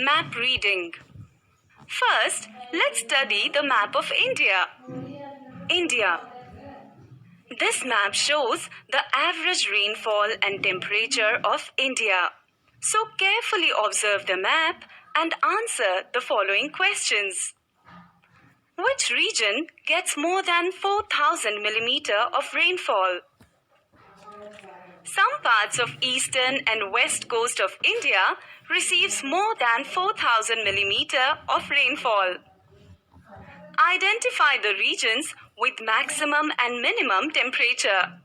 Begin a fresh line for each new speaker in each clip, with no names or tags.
Map reading. First, let's study the map of India. India. This map shows the average rainfall and temperature of India. So carefully observe the map and answer the following questions. Which region gets more than 4,000 millimeter of rainfall? Some parts of eastern and west coast of India receives more than 4,000 millimeter of rainfall. Identify the regions with maximum and minimum temperature.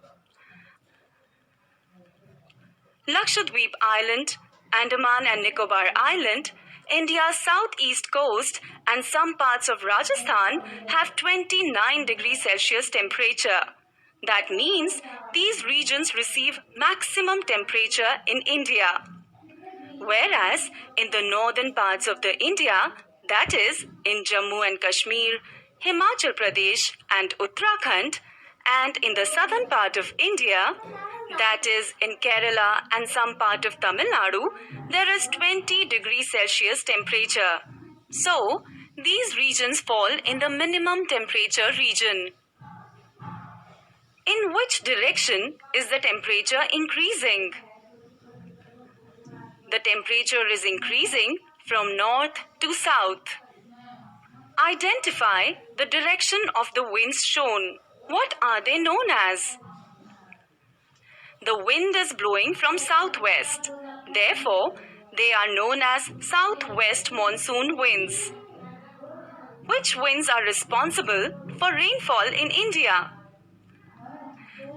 Lakshadweep Island, Andaman and Nicobar Island, India's southeast coast and some parts of Rajasthan have 29 degrees Celsius temperature. That means these regions receive maximum temperature in India. Whereas in the northern parts of the India, that is in Jammu and Kashmir, Himachal Pradesh and Uttarakhand, and in the southern part of India, that is in Kerala and some part of Tamil Nadu, there is 20 degrees Celsius temperature. So, these regions fall in the minimum temperature region. In which direction is the temperature increasing? The temperature is increasing from north to south. Identify the direction of the winds shown. What are they known as? The wind is blowing from southwest. Therefore, they are known as southwest monsoon winds. Which winds are responsible for rainfall in India?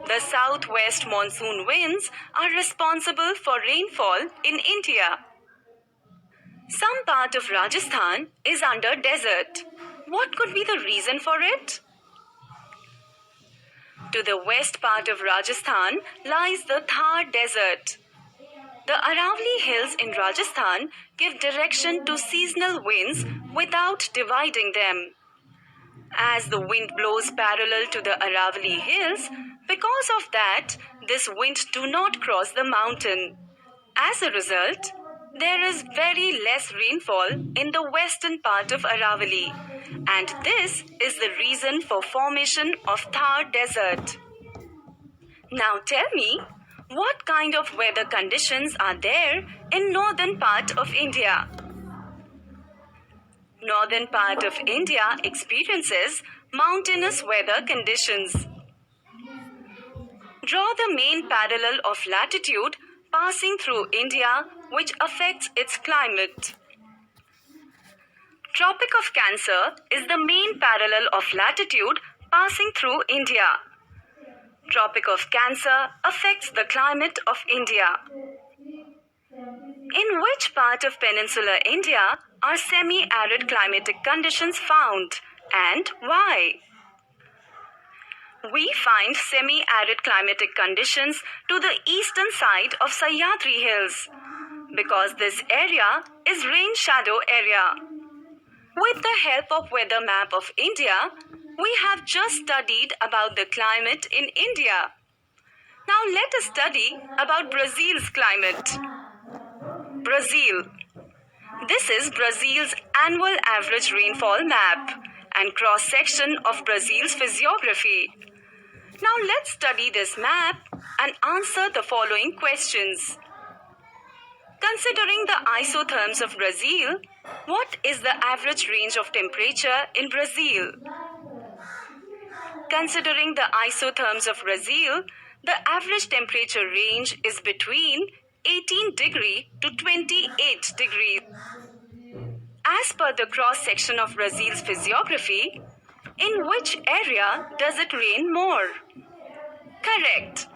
The southwest monsoon winds are responsible for rainfall in India. Some part of Rajasthan is under desert. What could be the reason for it? To the west part of Rajasthan lies the Thar Desert. The Aravalli Hills in Rajasthan give direction to seasonal winds without dividing them. As the wind blows parallel to the Aravalli Hills, because of that, this wind do not cross the mountain. As a result, there is very less rainfall in the western part of Aravalli, and this is the reason for formation of Thar Desert. Now tell me, what kind of weather conditions are there in northern part of India? Northern part of India experiences mountainous weather conditions. Draw the main parallel of latitude passing through India which affects its climate. Tropic of Cancer is the main parallel of latitude passing through India. Tropic of Cancer affects the climate of India. In which part of peninsular India are semi-arid climatic conditions found and why? We find semi-arid climatic conditions to the eastern side of Sahyadri Hills because this area is rain shadow area. With the help of weather map of India, we have just studied about the climate in India. Now let us study about Brazil's climate. Brazil. This is Brazil's annual average rainfall map and cross-section of Brazil's physiography. Now let's study this map and answer the following questions. Considering the isotherms of Brazil, what is the average range of temperature in Brazil? Considering the isotherms of Brazil, the average temperature range is between 18 degree to 28 degrees. As per the cross-section of Brazil's physiography, in which area does it rain more? Correct.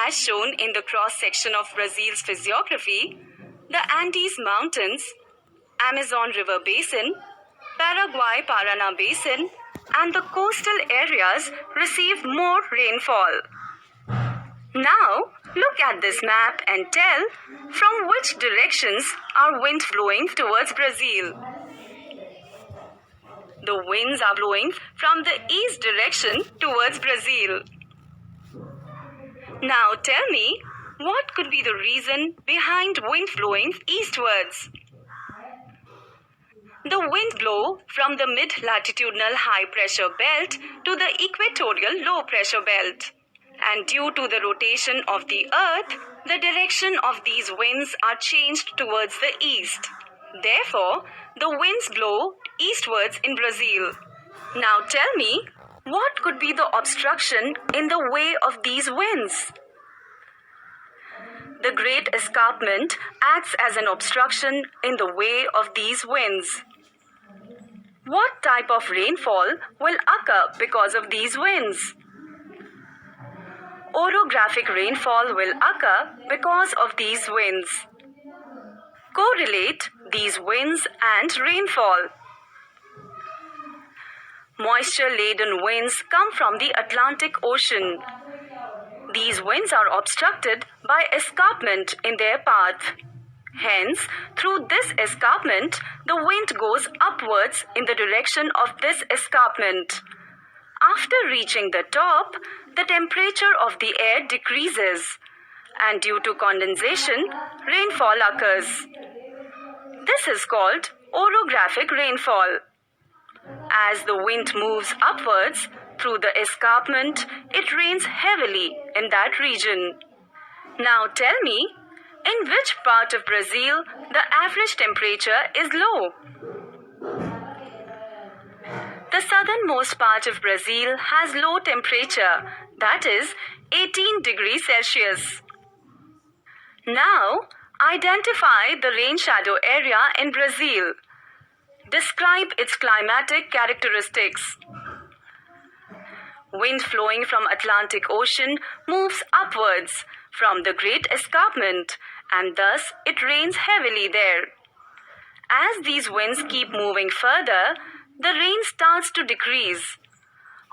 As shown in the cross-section of Brazil's physiography, the Andes Mountains, Amazon River Basin, Paraguay-Paraná Basin, and the coastal areas receive more rainfall. Now, look at this map and tell from which directions are winds blowing towards Brazil. The winds are blowing from the east direction towards Brazil. Now tell me, what could be the reason behind wind blowing eastwards? The wind blows from the mid-latitudinal high-pressure belt to the equatorial low-pressure belt. And due to the rotation of the earth, the direction of these winds are changed towards the east. Therefore, the winds blow eastwards in Brazil. Now tell me, what could be the obstruction in the way of these winds? The Great Escarpment acts as an obstruction in the way of these winds. What type of rainfall will occur because of these winds? Orographic rainfall will occur because of these winds. Correlate these winds and rainfall. Moisture-laden winds come from the Atlantic Ocean. These winds are obstructed by escarpment in their path. Hence, through this escarpment, the wind goes upwards in the direction of this escarpment. After reaching the top, the temperature of the air decreases, and due to condensation, rainfall occurs. This is called orographic rainfall. As the wind moves upwards through the escarpment, it rains heavily in that region. Now tell me, in which part of Brazil the average temperature is low? The southernmost part of Brazil has low temperature, that is 18 degrees Celsius. Now, identify the rain shadow area in Brazil. Describe its climatic characteristics. Wind flowing from Atlantic Ocean moves upwards from the Great Escarpment, and thus it rains heavily there. As these winds keep moving further, the rain starts to decrease.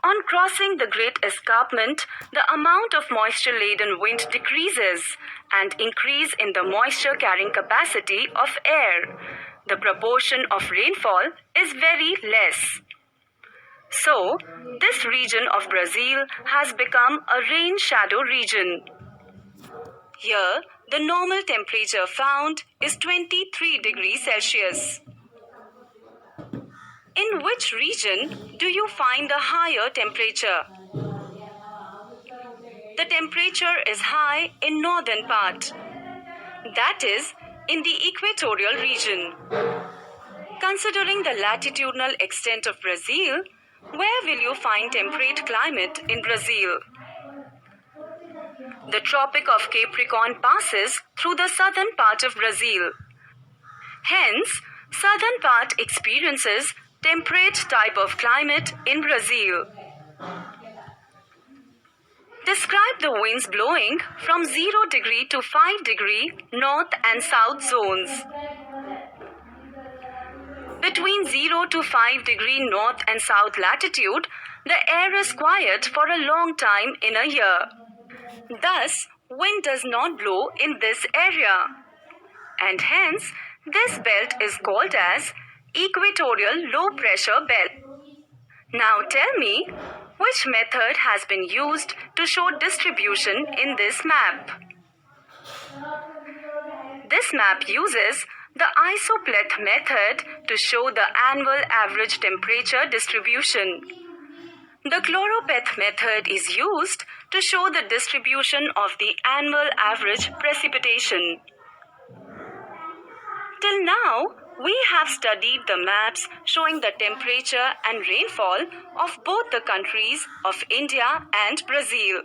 On crossing the Great Escarpment, the amount of moisture-laden wind decreases and increase in the moisture-carrying capacity of air. The proportion of rainfall is very less. So, this region of Brazil has become a rain shadow region. Here, the normal temperature found is 23 degrees Celsius. In which region do you find the higher temperature? The temperature is high in northern part, that is, in the equatorial region. Considering the latitudinal extent of Brazil, where will you find temperate climate in Brazil? The Tropic of Capricorn passes through the southern part of Brazil. Hence, southern part experiences temperate type of climate in Brazil. Describe the winds blowing from 0 degree to 5 degree north and south zones. Between 0 to 5 degree north and south latitude, the air is quiet for a long time in a year. Thus, wind does not blow in this area. And hence, this belt is called as equatorial low pressure belt. Now tell me, which method has been used to show distribution in this map? This map uses the isopleth method to show the annual average temperature distribution. The chloropeth method is used to show the distribution of the annual average precipitation. Till now, we have studied the maps showing the temperature and rainfall of both the countries of India and Brazil.